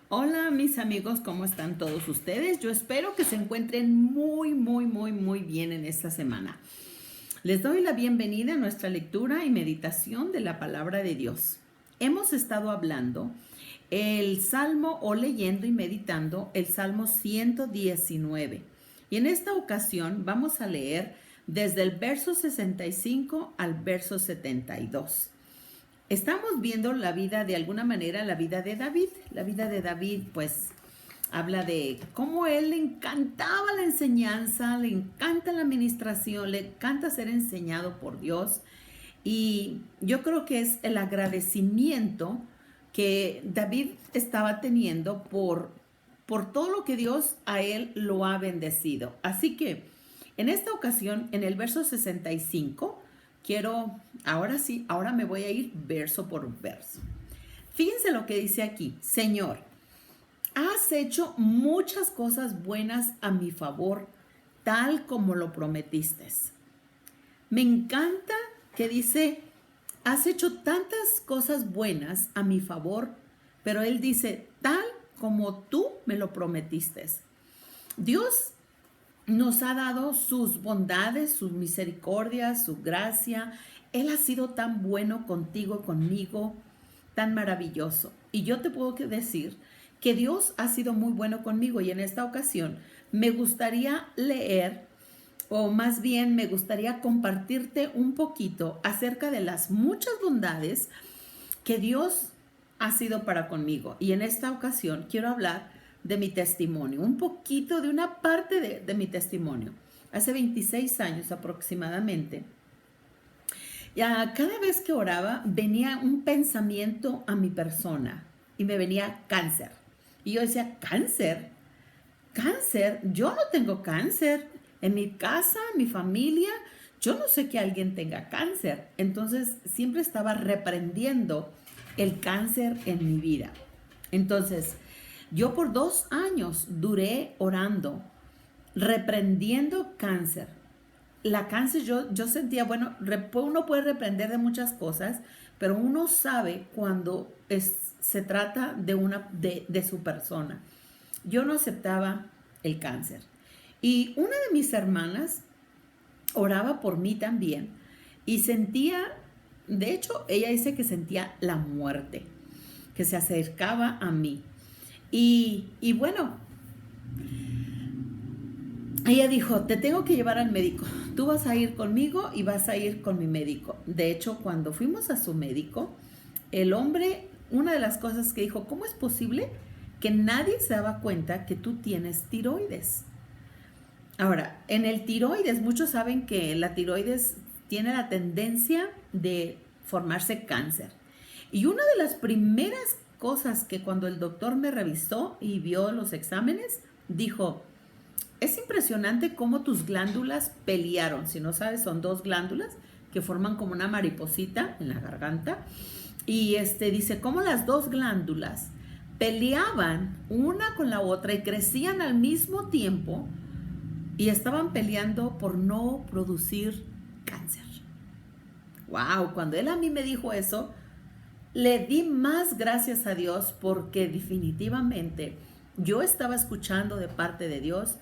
Hola mis amigos, ¿cómo están todos ustedes? Yo espero que se encuentren muy bien en esta semana. Les doy la bienvenida a nuestra lectura y meditación de la palabra de Dios. Hemos estado hablando el Salmo o leyendo y meditando el Salmo 119. Y en esta ocasión vamos a leer desde el verso 65 al verso 72. Estamos viendo la vida, de alguna manera, la vida de David. La vida de David, pues, habla de cómo él le encantaba la enseñanza, le encanta la administración, le encanta ser enseñado por Dios. Y yo creo que es el agradecimiento que David estaba teniendo por todo lo que Dios a él lo ha bendecido. Así que en esta ocasión, en el verso 65, ahora sí, ahora me voy a ir verso por verso. Fíjense lo que dice aquí: Señor, has hecho muchas cosas buenas a mi favor, tal como lo prometiste. Me encanta que dice, has hecho tantas cosas buenas a mi favor, pero él dice, tal como tú me lo prometiste. Dios nos ha dado sus bondades, sus misericordias, su gracia. Él ha sido tan bueno contigo, conmigo, tan maravilloso. Y yo te puedo decir que Dios ha sido muy bueno conmigo, y en esta ocasión me gustaría leer, o más bien me gustaría compartirte un poquito acerca de las muchas bondades que Dios ha sido para conmigo. Y en esta ocasión quiero hablar de mi testimonio, un poquito de una parte de mi testimonio. Hace 26 años aproximadamente, ya cada vez que oraba venía un pensamiento a mi persona y me venía cáncer. Y yo decía, ¿cáncer? ¿Cáncer? Yo no tengo cáncer. En mi casa, en mi familia, yo no sé que alguien tenga cáncer. Entonces siempre estaba reprendiendo el cáncer en mi vida. Entonces, yo por 2 años duré orando, reprendiendo cáncer. La cáncer, yo sentía, bueno, uno puede reprender de muchas cosas, pero uno sabe cuando se trata de su persona. Yo no aceptaba el cáncer. Y una de mis hermanas oraba por mí también y sentía, de hecho, ella dice que sentía la muerte, que se acercaba a mí. Y bueno, ella dijo, te tengo que llevar al médico. Tú vas a ir conmigo y vas a ir con mi médico. De hecho, cuando fuimos a su médico, el hombre, una de las cosas que dijo, ¿cómo es posible que nadie se daba cuenta que tú tienes tiroides? Ahora, en el tiroides, muchos saben que la tiroides tiene la tendencia de formarse cáncer. Y una de las primeras cosas que cuando el doctor me revisó y vio los exámenes, dijo, es impresionante cómo tus glándulas pelearon. Si no sabes, son dos glándulas que forman como una mariposita en la garganta. Y dice, cómo las dos glándulas peleaban una con la otra y crecían al mismo tiempo y estaban peleando por no producir cáncer. Wow, cuando él a mí me dijo eso, le di más gracias a Dios, porque definitivamente yo estaba escuchando de parte de Dios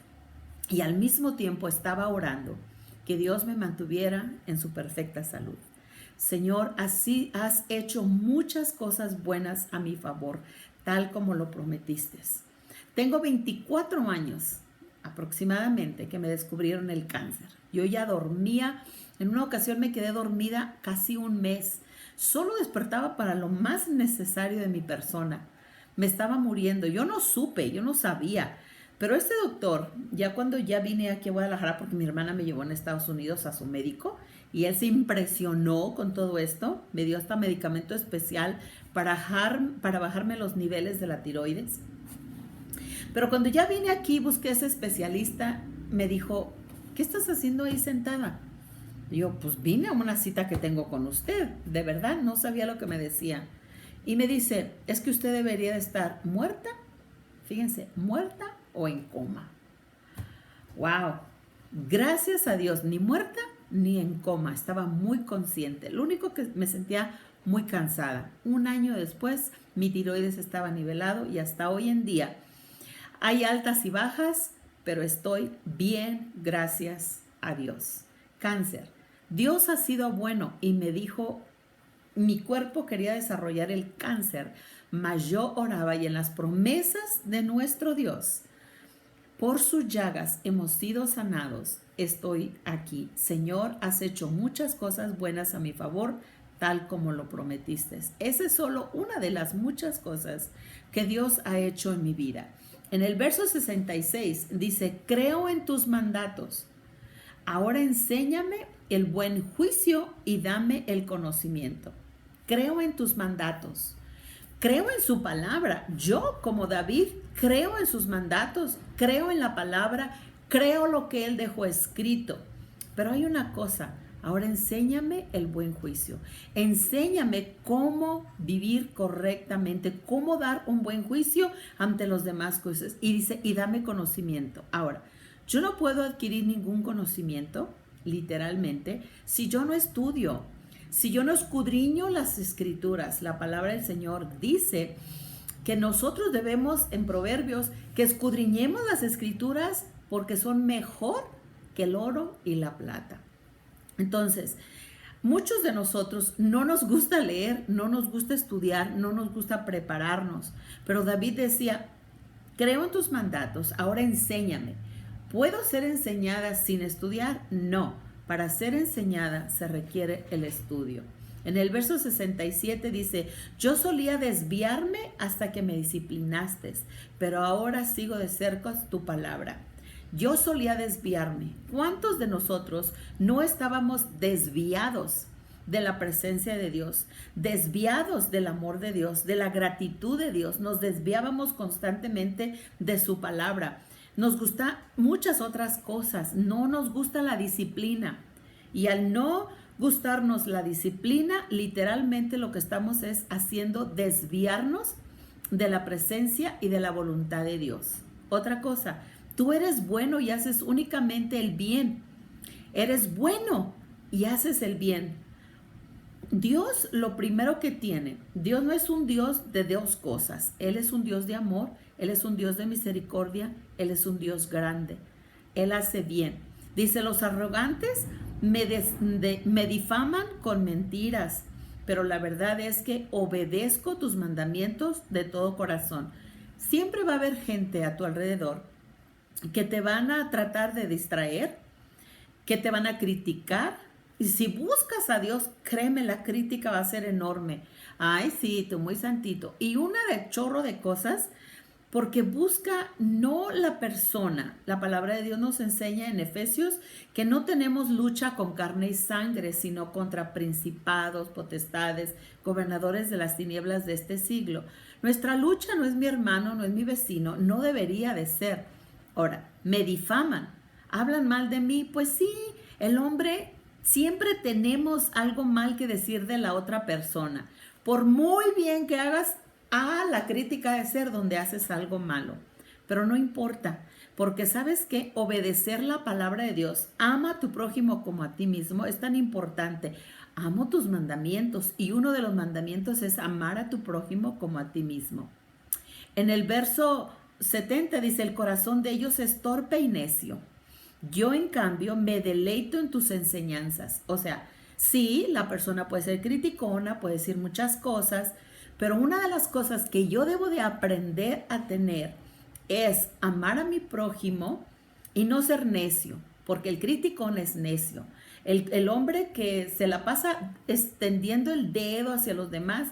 y al mismo tiempo estaba orando que Dios me mantuviera en su perfecta salud. Señor, así has hecho muchas cosas buenas a mi favor, tal como lo prometiste. Tengo 24 años aproximadamente que me descubrieron el cáncer. Yo ya dormía, en una ocasión me quedé dormida casi un mes. Solo despertaba para lo más necesario de mi persona. Me estaba muriendo. Yo no supe, yo no sabía. Pero este doctor, ya cuando ya vine aquí a Guadalajara, porque mi hermana me llevó en Estados Unidos a su médico, y él se impresionó con todo esto, me dio hasta medicamento especial para bajarme los niveles de la tiroides. Pero cuando ya vine aquí, busqué a ese especialista, me dijo, ¿qué estás haciendo ahí sentada? Y yo, pues vine a una cita que tengo con usted. De verdad, no sabía lo que me decía. Y me dice, es que usted debería de estar muerta, fíjense, muerta o en coma. Wow, gracias a Dios, ni muerta ni en coma, estaba muy consciente. Lo único que me sentía muy cansada. Un año después, mi tiroides estaba nivelado y hasta hoy en día hay altas y bajas, pero estoy bien, gracias a Dios. Cáncer. Dios ha sido bueno y me dijo, mi cuerpo quería desarrollar el cáncer, mas yo oraba y en las promesas de nuestro Dios, por sus llagas hemos sido sanados. Estoy aquí. Señor, has hecho muchas cosas buenas a mi favor, tal como lo prometiste. Esa es solo una de las muchas cosas que Dios ha hecho en mi vida. En el verso 66 dice, creo en tus mandatos. Ahora enséñame el buen juicio y dame el conocimiento. Creo en tus mandatos. Creo en su palabra. Yo, como David, creo en sus mandatos, creo en la palabra, creo lo que él dejó escrito. Pero hay una cosa, ahora enséñame el buen juicio. Enséñame cómo vivir correctamente, cómo dar un buen juicio ante los demás cosas. Y dice, y dame conocimiento. Ahora, yo no puedo adquirir ningún conocimiento, literalmente, si yo no estudio. Si yo no escudriño las escrituras. La palabra del Señor dice que nosotros debemos, en Proverbios, que escudriñemos las escrituras porque son mejor que el oro y la plata. Entonces, muchos de nosotros no nos gusta leer, no nos gusta estudiar, no nos gusta prepararnos. Pero David decía, creo en tus mandatos, ahora enséñame. ¿Puedo ser enseñada sin estudiar? No. Para ser enseñada se requiere el estudio. En el verso 67 dice, yo solía desviarme hasta que me disciplinaste, pero ahora sigo de cerca tu palabra. Yo solía desviarme. ¿Cuántos de nosotros no estábamos desviados de la presencia de Dios, desviados del amor de Dios, de la gratitud de Dios? Nos desviábamos constantemente de su palabra. Nos gusta muchas otras cosas, no nos gusta la disciplina. Y al no gustarnos la disciplina, literalmente lo que estamos es haciendo desviarnos de la presencia y de la voluntad de Dios. Otra cosa, tú eres bueno y haces únicamente el bien. Eres bueno y haces el bien. Dios, lo primero que tiene, Dios no es un Dios de dos cosas. Él es un Dios de amor, Él es un Dios de misericordia, Él es un Dios grande. Él hace bien. Dice, los arrogantes me difaman con mentiras, pero la verdad es que obedezco tus mandamientos de todo corazón. Siempre va a haber gente a tu alrededor que te van a tratar de distraer, que te van a criticar. Y si buscas a Dios, créeme, la crítica va a ser enorme. Ay, sí, tú muy santito. Y una de chorro de cosas, porque busca no la persona. La palabra de Dios nos enseña en Efesios que no tenemos lucha con carne y sangre, sino contra principados, potestades, gobernadores de las tinieblas de este siglo. Nuestra lucha no es mi hermano, no es mi vecino, no debería de ser. Ahora, me difaman, hablan mal de mí. Pues sí, el hombre... Siempre tenemos algo mal que decir de la otra persona. Por muy bien que hagas, la crítica de ser donde haces algo malo. Pero no importa, porque sabes que obedecer la palabra de Dios, ama a tu prójimo como a ti mismo, es tan importante. Amo tus mandamientos y uno de los mandamientos es amar a tu prójimo como a ti mismo. En el verso 70 dice, el corazón de ellos es torpe y necio. Yo, en cambio, me deleito en tus enseñanzas. O sea, sí, la persona puede ser criticona, puede decir muchas cosas, pero una de las cosas que yo debo de aprender a tener es amar a mi prójimo y no ser necio, porque el criticón es necio. El hombre que se la pasa extendiendo el dedo hacia los demás,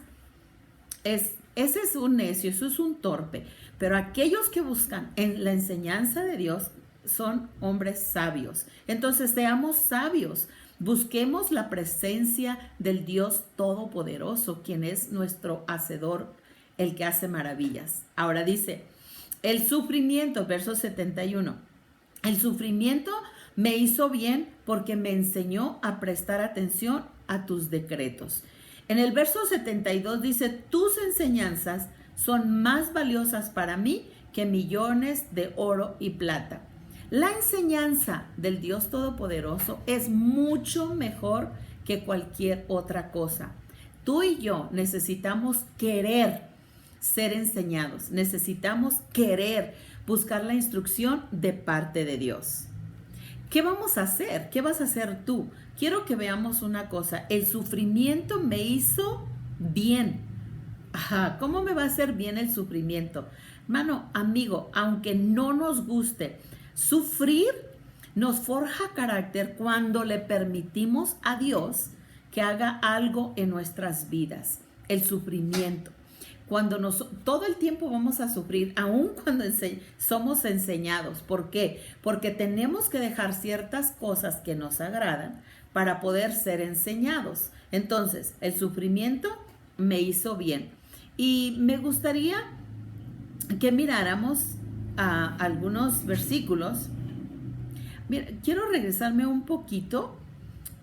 ese es un necio, eso es un torpe. Pero aquellos que buscan en la enseñanza de Dios, son hombres sabios. Entonces seamos sabios, busquemos la presencia del Dios Todopoderoso, quien es nuestro hacedor, el que hace maravillas. Ahora dice, el sufrimiento, verso 71, el sufrimiento me hizo bien porque me enseñó a prestar atención a tus decretos. En el verso 72 dice, tus enseñanzas son más valiosas para mí que millones de oro y plata. La enseñanza del Dios Todopoderoso es mucho mejor que cualquier otra cosa. Tú y yo necesitamos querer ser enseñados, necesitamos querer buscar la instrucción de parte de Dios. ¿Qué vamos a hacer? ¿Qué vas a hacer tú? Quiero que veamos una cosa. El sufrimiento me hizo bien. Ajá, ¿cómo me va a hacer bien el sufrimiento? Hermano, amigo, aunque no nos guste, sufrir nos forja carácter cuando le permitimos a Dios que haga algo en nuestras vidas. El sufrimiento. Todo el tiempo vamos a sufrir, aun cuando somos enseñados. ¿Por qué? Porque tenemos que dejar ciertas cosas que nos agradan para poder ser enseñados. Entonces, el sufrimiento me hizo bien. Y me gustaría que miráramos a algunos versículos. Mira, quiero regresarme un poquito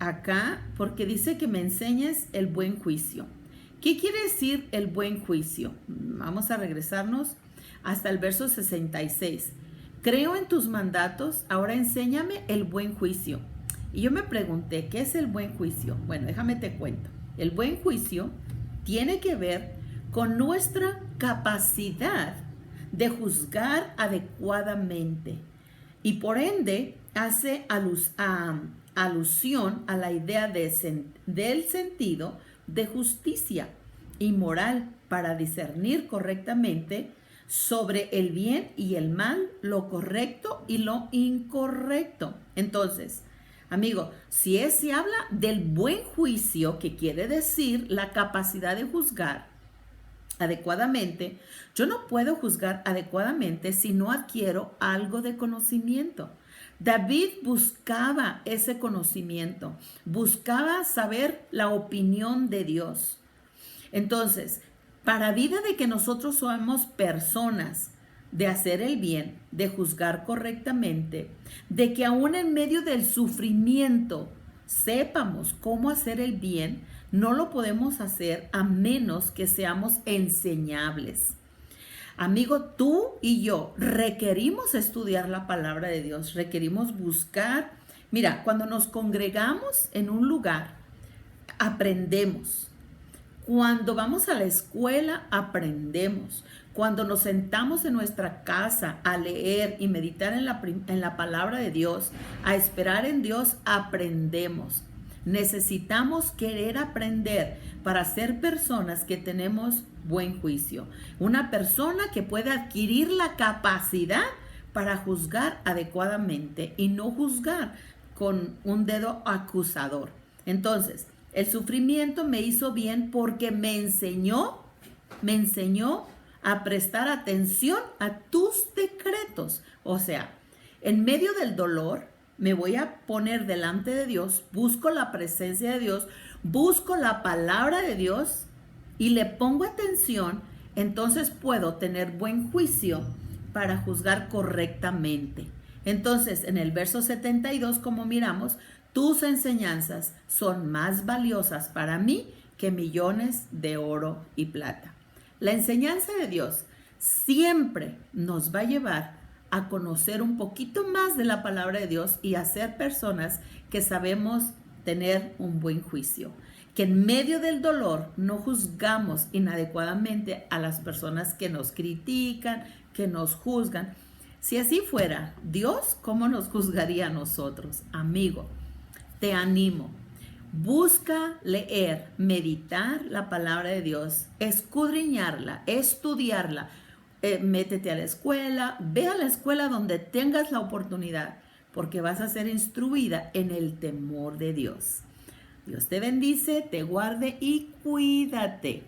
acá porque dice que me enseñes el buen juicio. ¿Qué quiere decir el buen juicio? Vamos a regresarnos hasta el verso 66. Creo en tus mandatos, ahora enséñame el buen juicio. Y yo me pregunté, ¿qué es el buen juicio? Bueno, déjame te cuento. El buen juicio tiene que ver con nuestra capacidad de juzgar adecuadamente y por ende hace alusión a la idea del sentido de justicia y moral para discernir correctamente sobre el bien y el mal, lo correcto y lo incorrecto. Entonces, amigo, si se habla del buen juicio, que quiere decir la capacidad de juzgar adecuadamente, yo no puedo juzgar adecuadamente si no adquiero algo de conocimiento. David buscaba ese conocimiento, buscaba saber la opinión de Dios. Entonces, para vida de que nosotros somos personas de hacer el bien, de juzgar correctamente, de que aún en medio del sufrimiento sepamos cómo hacer el bien, no lo podemos hacer a menos que seamos enseñables. Amigo, tú y yo requerimos estudiar la palabra de Dios, requerimos buscar. Mira, cuando nos congregamos en un lugar, aprendemos. Cuando vamos a la escuela, aprendemos. Cuando nos sentamos en nuestra casa a leer y meditar en la palabra de Dios, a esperar en Dios, aprendemos. Necesitamos querer aprender para ser personas que tenemos buen juicio. Una persona que puede adquirir la capacidad para juzgar adecuadamente y no juzgar con un dedo acusador. Entonces, el sufrimiento me hizo bien porque me enseñó a prestar atención a tus decretos. O sea, en medio del dolor, me voy a poner delante de Dios, busco la presencia de Dios, busco la palabra de Dios y le pongo atención, entonces puedo tener buen juicio para juzgar correctamente. Entonces, en el verso 72, como miramos, tus enseñanzas son más valiosas para mí que millones de oro y plata. La enseñanza de Dios siempre nos va a llevar a conocer un poquito más de la palabra de Dios y a ser personas que sabemos tener un buen juicio. Que en medio del dolor no juzgamos inadecuadamente a las personas que nos critican, que nos juzgan. Si así fuera, Dios, ¿cómo nos juzgaría a nosotros? Amigo, te animo. Busca leer, meditar la palabra de Dios, escudriñarla, estudiarla. Métete a la escuela, ve a la escuela donde tengas la oportunidad, porque vas a ser instruida en el temor de Dios. Dios te bendice, te guarde y cuídate.